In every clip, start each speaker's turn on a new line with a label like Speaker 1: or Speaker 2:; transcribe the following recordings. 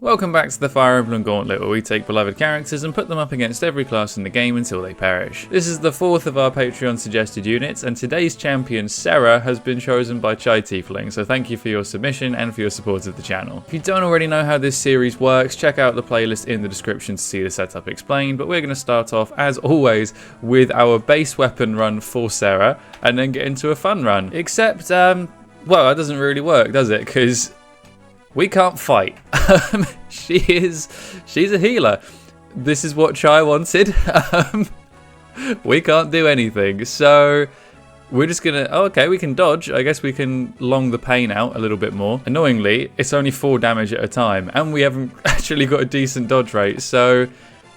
Speaker 1: Welcome back to the Fire Emblem Gauntlet, where we take beloved characters and put them up against every class in the game until they perish. This is the fourth of our Patreon suggested units, and today's champion, Serra, has been chosen by Chai Tiefling, so thank you for your submission and for your support of the channel. If you don't already know how this series works, check out the playlist in the description to see the setup explained, but we're going to start off, as always, with our base weapon run for Serra, and then get into a fun run. Except, well, that doesn't really work, does it? Because we can't fight. She's a healer. This is what Chai wanted. We can't do anything. So we're just gonna, oh, okay, we can dodge. I guess we can long the pain out a little bit more. Annoyingly, it's only 4 damage at a time, and we haven't actually got a decent dodge rate. So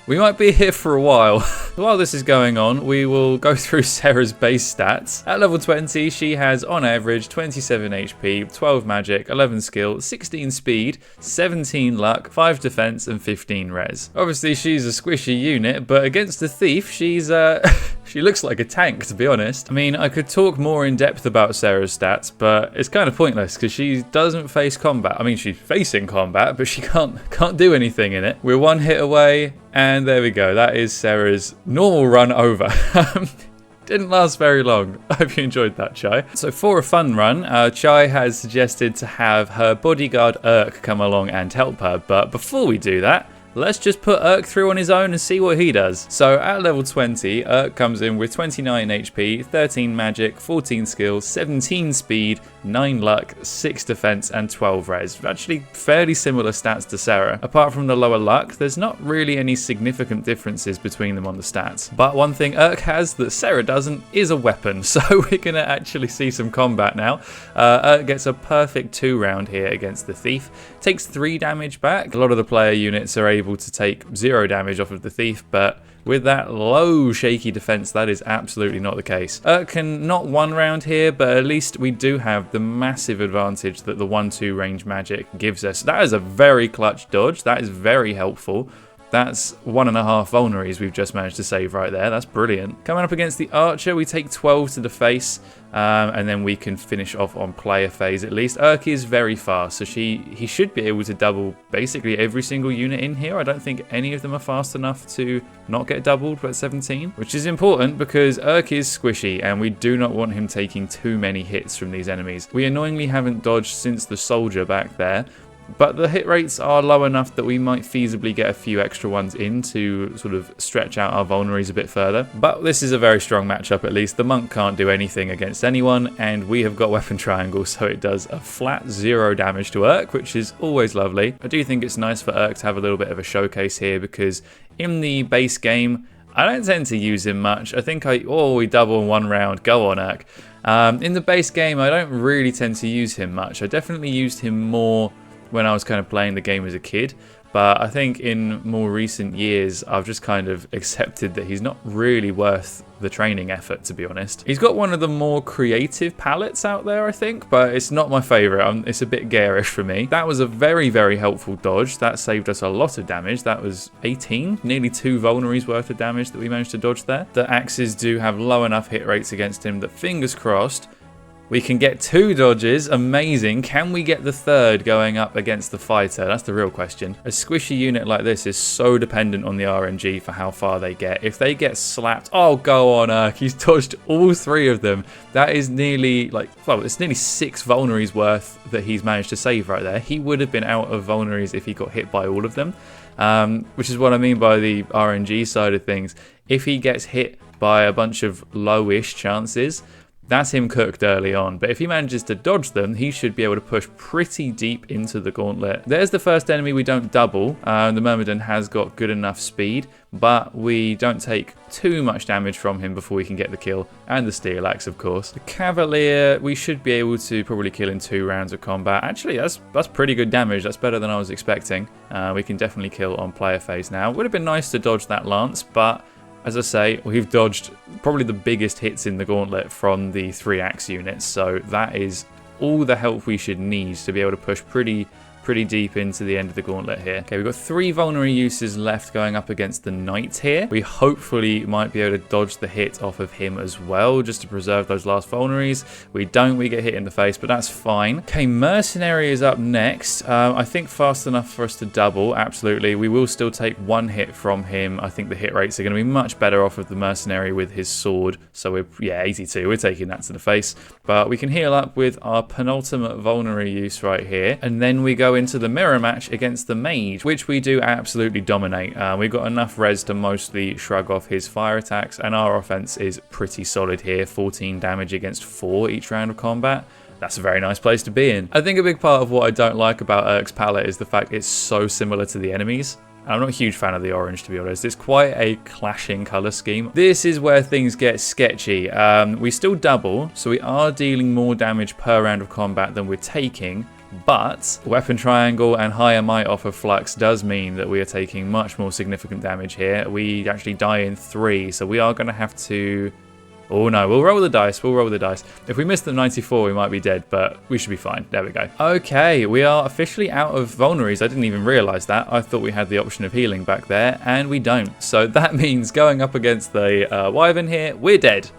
Speaker 1: we might be here for a while. While this is going on, we will go through Serra's base stats. At level 20, she has, on average, 27 HP, 12 magic, 11 skill, 16 speed, 17 luck, 5 defense, and 15 res. Obviously, she's a squishy unit, but against the thief, she's she looks like a tank, to be honest. I mean, I could talk more in depth about Serra's stats, but it's kind of pointless because she doesn't face combat. I mean, she's facing combat, but she can't do anything in it. We're 1 hit away. And there we go, that is Serra's normal run over. Didn't last very long. I hope you enjoyed that, Chai. So for a fun run, Chai has suggested to have her bodyguard Erk come along and help her. But before we do that, let's just put Erk through on his own and see what he does. So at level 20, Erk comes in with 29 HP, 13 magic, 14 skills, 17 speed, 9 luck, 6 defense, and 12 res. Actually fairly similar stats to Serra. Apart from the lower luck, there's not really any significant differences between them on the stats. But one thing Erk has that Serra doesn't is a weapon, so we're going to actually see some combat now. Erk gets a perfect 2 round here against the thief. Takes 3 damage back. A lot of the player units are able to take 0 damage off of the thief, but with that low shaky defense, that is absolutely not the case. Erk can not 1 round here, but at least we do have the massive advantage that the 1-2 range magic gives us. That is a very clutch dodge. That is very helpful. That's 1.5 vulneries we've just managed to save right there. That's brilliant. Coming up against the archer, we take 12 to the face, and then we can finish off on player phase at least. Erk is very fast, so he should be able to double basically every single unit in here. I don't think any of them are fast enough to not get doubled at 17, which is important because Erk is squishy, and we do not want him taking too many hits from these enemies. We annoyingly haven't dodged since the soldier back there, but the hit rates are low enough that we might feasibly get a few extra ones in to sort of stretch out our vulneries a bit further. But this is a very strong matchup at least. The monk can't do anything against anyone, and we have got weapon triangle, so it does a flat 0 damage to Erk, which is always lovely. I do think it's nice for Erk to have a little bit of a showcase here, because in the base game, I don't tend to use him much. I think we double in 1 round, go on Erk. In the base game, I don't really tend to use him much. I definitely used him more when I was kind of playing the game as a kid, but I think in more recent years I've just kind of accepted that he's not really worth the training effort, to be honest. He's got one of the more creative palettes out there, I think, but it's not my favourite. It's a bit garish for me. That was a very, very helpful dodge. That saved us a lot of damage. That was 18, nearly 2 vulneries worth of damage that we managed to dodge there. The axes do have low enough hit rates against him that, fingers crossed, we can get 2 dodges. Amazing. Can we get the 3rd going up against the fighter? That's the real question. A squishy unit like this is so dependent on the RNG for how far they get. If they get slapped, oh, go on, Erk. He's dodged all 3 of them. That is nearly, it's nearly 6 vulneries worth that he's managed to save right there. He would have been out of vulneries if he got hit by all of them, which is what I mean by the RNG side of things. If he gets hit by a bunch of lowish chances, that's him cooked early on, but if he manages to dodge them, he should be able to push pretty deep into the gauntlet. There's the first enemy we don't double. The Myrmidon has got good enough speed, but we don't take too much damage from him before we can get the kill, and the steel axe, of course. The Cavalier, we should be able to probably kill in 2 rounds of combat. Actually, that's pretty good damage. That's better than I was expecting. We can definitely kill on player phase now. Would have been nice to dodge that lance, but as I say, we've dodged probably the biggest hits in the gauntlet from the 3 axe units, so that is all the help we should need to be able to push pretty pretty deep into the end of the gauntlet here. Okay, we've got 3 vulnerary uses left going up against the knight here. We hopefully might be able to dodge the hit off of him as well, just to preserve those last vulneraries. We don't, we get hit in the face, but that's fine. Okay, mercenary is up next. I think fast enough for us to double, absolutely. We will still take 1 hit from him. I think the hit rates are going to be much better off of the mercenary with his sword. So we're, yeah, 82. We're taking that to the face. But we can heal up with our penultimate vulnerary use right here. And then we go into the mirror match against the mage, which we do absolutely dominate. We've got enough res to mostly shrug off his fire attacks, and our offense is pretty solid here. 14 damage against 4 each round of combat. That's a very nice place to be in. I think a big part of what I don't like about Erk's palette is the fact it's so similar to the enemies. I'm not a huge fan of the orange, to be honest. It's quite a clashing colour scheme. This is where things get sketchy. We still double, so we are dealing more damage per round of combat than we're taking. But weapon triangle and higher might off of flux does mean that we are taking much more significant damage here. We actually die in 3, so we are going to have to... Oh no, we'll roll the dice, we'll roll the dice. If we miss the 94, we might be dead, but we should be fine. There we go. Okay, we are officially out of vulneraries. I didn't even realise that. I thought we had the option of healing back there, and we don't. So that means going up against the wyvern here, we're dead.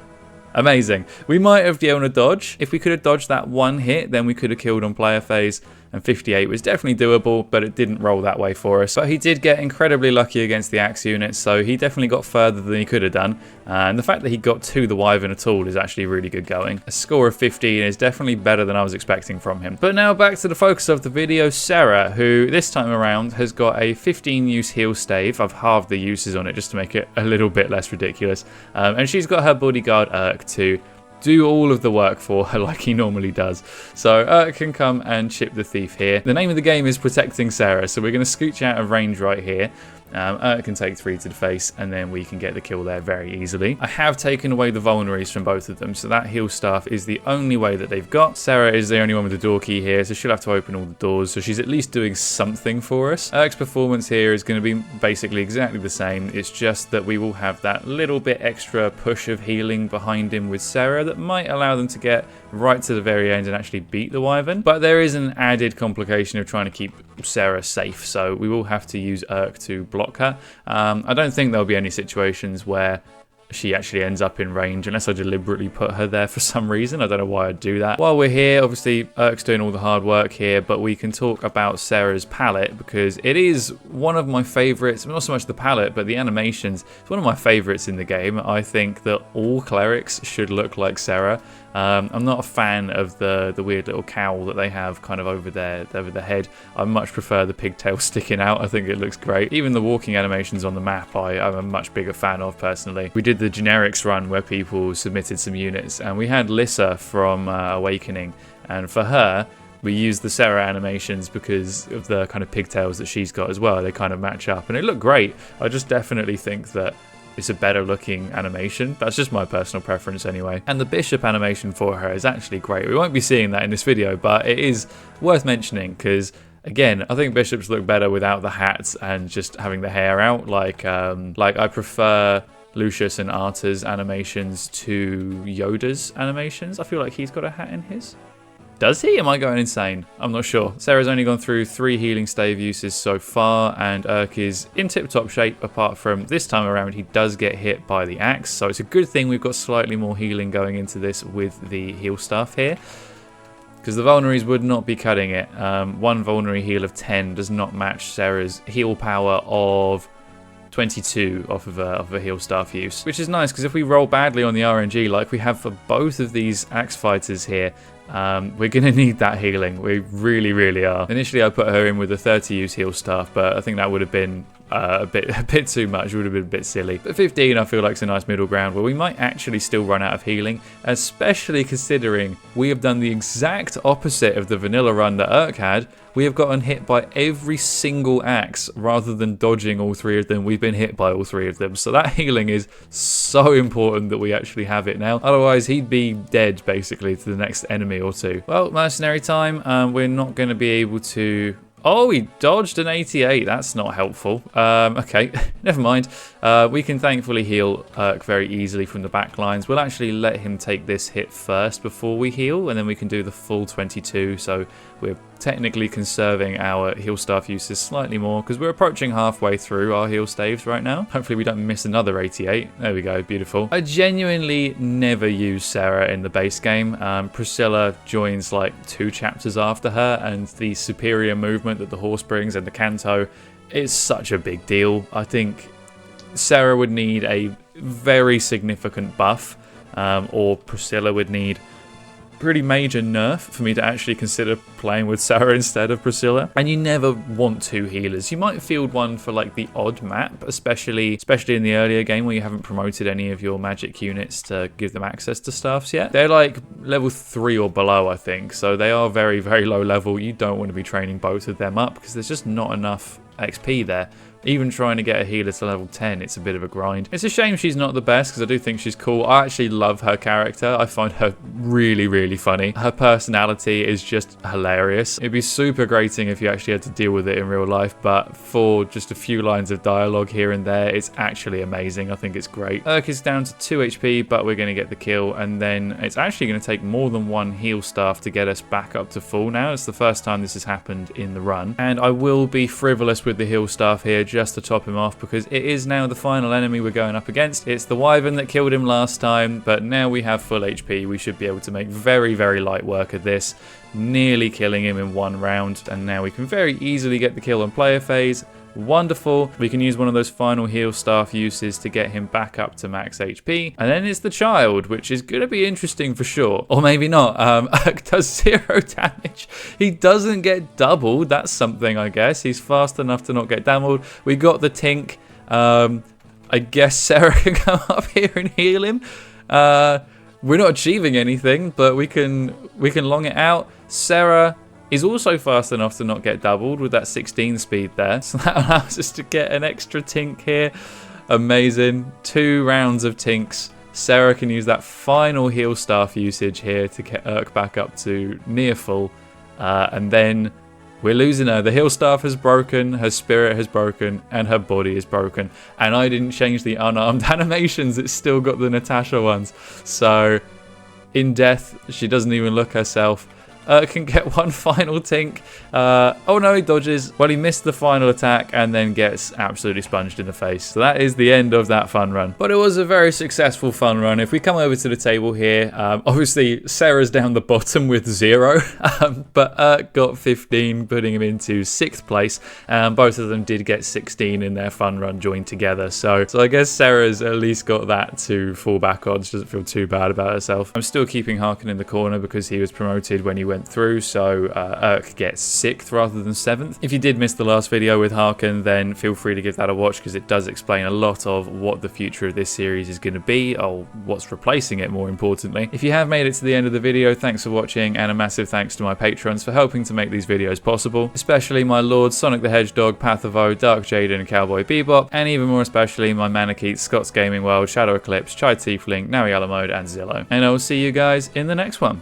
Speaker 1: Amazing. We might have been able to dodge. If we could have dodged that 1 hit, then we could have killed on player phase. And 58 was definitely doable, but it didn't roll that way for us. But he did get incredibly lucky against the axe unit, so he definitely got further than he could have done. And the fact that he got to the wyvern at all is actually really good going. A score of 15 is definitely better than I was expecting from him. But now back to the focus of the video, Serra, who this time around has got a 15 use heal stave. I've halved the uses on it just to make it a little bit less ridiculous. And she's got her bodyguard Erk to do all of the work for her like he normally does. So Erk can come and chip the thief here. The name of the game is protecting Serra, so we're going to scooch out of range right here. Erk can take 3 to the face, and then we can get the kill there very easily. I have taken away the vulneraries from both of them, so that heal staff is the only way that they've got. Serra is the only one with the door key here, so she'll have to open all the doors, so she's at least doing something for us. Erk's performance here is going to be basically exactly the same. It's just that we will have that little bit extra push of healing behind him with Serra that might allow them to get right to the very end and actually beat the wyvern. But there is an added complication of trying to keep Serra safe, so we will have to use Erk to block her. I don't think there'll be any situations where she actually ends up in range unless I deliberately put her there for some reason. I don't know why I'd do that. While we're here, obviously Erk's doing all the hard work here, but we can talk about Serra's palette because it is one of my favorites. Not so much the palette, but the animations. It's one of my favorites in the game. I think that all clerics should look like Serra. I'm not a fan of the weird little cowl that they have kind of over their head. I much prefer the pigtail sticking out. I think it looks great. Even the walking animations on the map I'm a much bigger fan of personally. We did the generics run where people submitted some units, and we had Lissa from Awakening, and for her we used the Serra animations because of the kind of pigtails that she's got as well. They kind of match up and it looked great. I just definitely think that it's a better looking animation. That's just my personal preference anyway. And the bishop animation for her is actually great. We won't be seeing that in this video, but it is worth mentioning because, again, I think bishops look better without the hats and just having the hair out. Like I prefer Lucius and Arta's animations to Yoda's animations. I feel like he's got a hat in his. Does he? Am I going insane? I'm not sure. Serra's only gone through 3 healing stave uses so far, and Erk is in tip-top shape, apart from this time around he does get hit by the axe. So it's a good thing we've got slightly more healing going into this with the heal staff here, because the vulneraries would not be cutting it. 1 vulnerary heal of 10 does not match Serra's heal power of 22 off of a heal staff use, which is nice because if we roll badly on the RNG like we have for both of these axe fighters here, we're going to need that healing. We really are. Initially I put her in with a 30 use heal staff, but I think that would have been a bit too much. It would have been a bit silly. But 15 I feel like is a nice middle ground where we might actually still run out of healing, especially considering we have done the exact opposite of the vanilla run that Erk had. We have gotten hit by every single axe rather than dodging all 3 of them. We've been hit by all 3 of them. So that healing is so important that we actually have it now. Otherwise, he'd be dead basically to the next enemy or 2. Well, mercenary time. We're not going to be able to... Oh, he dodged an 88. That's not helpful. Okay, never mind. We can thankfully heal Erk very easily from the back lines. We'll actually let him take this hit first before we heal, and then we can do the full 22. So we're technically conserving our heal staff uses slightly more because we're approaching halfway through our heal staves right now. Hopefully we don't miss another 88. There we go, beautiful. I genuinely never use Serra in the base game. Priscilla joins like 2 chapters after her, and the superior movement that the horse brings and the canto is such a big deal. I think Serra would need a very significant buff, or Priscilla would need pretty major nerf for me to actually consider playing with Serra instead of Priscilla. And you never want 2 healers. You might field one for like the odd map, especially in the earlier game where you haven't promoted any of your magic units to give them access to staffs yet. They're like level 3 or below, I think, so they are very, very low level. You don't want to be training both of them up because there's just not enough XP there. Even trying to get a healer to level 10, it's a bit of a grind. It's a shame she's not the best because I do think she's cool. I actually love her character. I find her really, really funny. Her personality is just hilarious. It'd be super grating if you actually had to deal with it in real life, but for just a few lines of dialogue here and there, it's actually amazing. I think it's great. Erk is down to 2 HP, but we're going to get the kill, and then it's actually going to take more than 1 heal staff to get us back up to full now. It's the first time this has happened in the run, and I will be frivolous with the heal staff here just to top him off because it is now the final enemy we're going up against. It's the wyvern that killed him last time, but now we have full HP. We should be able to make very, very light work of this, nearly killing him in 1 round, and now we can very easily get the kill on player phase. Wonderful. We can use one of those final heal staff uses to get him back up to max HP. And then it's the child, which is going to be interesting for sure. Or maybe not. Erk does 0 damage. He doesn't get doubled. That's something, I guess. He's fast enough to not get doubled. We got the tink. I guess Serra can come up here and heal him. We're not achieving anything, but we can long it out. Serra is also fast enough to not get doubled with that 16 speed there. So that allows us to get an extra tink here. Amazing. 2 rounds of tinks. Serra can use that final heal staff usage here to get Erk back up to near full. And then we're losing her. The heal staff has broken, her spirit has broken, and her body is broken. And I didn't change the unarmed animations. It's still got the Natasha ones. So in death, she doesn't even look herself. Can get 1 final tink. Oh no, he dodges. Well, he missed the final attack and then gets absolutely sponged in the face. So that is the end of that fun run. But it was a very successful fun run. If we come over to the table here, obviously Serra's down the bottom with 0, but Erk got 15, putting him into 6th place. Both of them did get 16 in their fun run joined together. So I guess Serra's at least got that to fall back on. She doesn't feel too bad about herself. I'm still keeping Harken in the corner because he was promoted when he went through, so Erk gets 6th rather than 7th. If you did miss the last video with Harken, then feel free to give that a watch because it does explain a lot of what the future of this series is going to be, or what's replacing it more importantly. If you have made it to the end of the video, thanks for watching, and a massive thanks to my patrons for helping to make these videos possible, especially my Lord Sonic the Hedgehog, Pathavo, Dark Jaden, Cowboy Bebop, and even more especially my Manakeet, Scott's Gaming World, Shadow Eclipse, Chai Tiefling, Nawi Alamode, and Zillow. And I will see you guys in the next one.